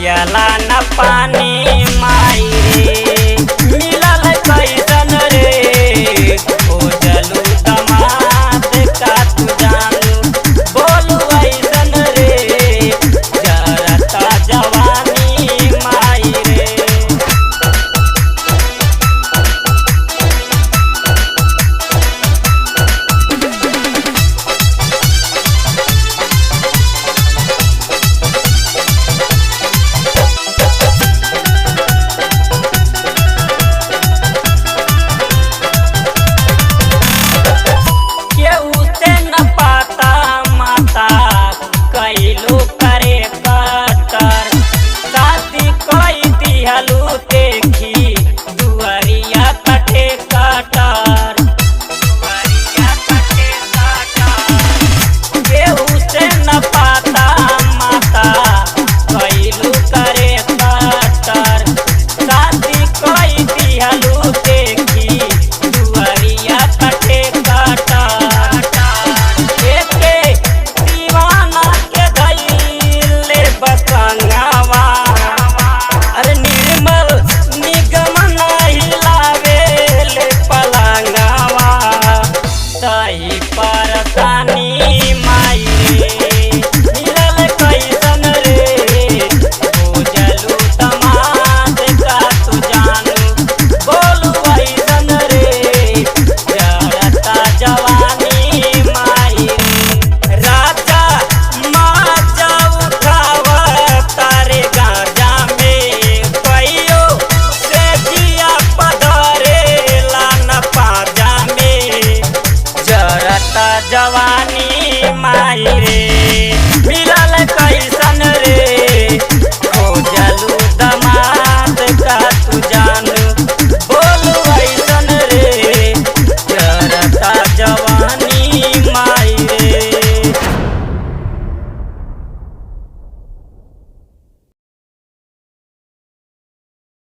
पियला न पानी माई रे मिलल कैसन रे ओ जलू दमाद का तू जानू बोलू ऐसन रे जरता जवानी माई रे। कैलू करे कटर शादी कई दिहलू देखी दुआरिया कटे कटर दुआरिया कटे कटर केहू से न पाता माता कैलू करे कटर शादी कई दिहलू देखी दुआरिया कटे कटर अरे निर्मल निगम नहीं लावेल पलंगवा सही परेशानी माई रे मिलल कैसन रे ओ जलू दमाद का तू जानू बोलू ऐसन रे जरता जवानी माई रे। राजा माजा उठाव तारे गाजा में कहियो से जिया पधरेला न पाजा में जरता जवानी माई रे।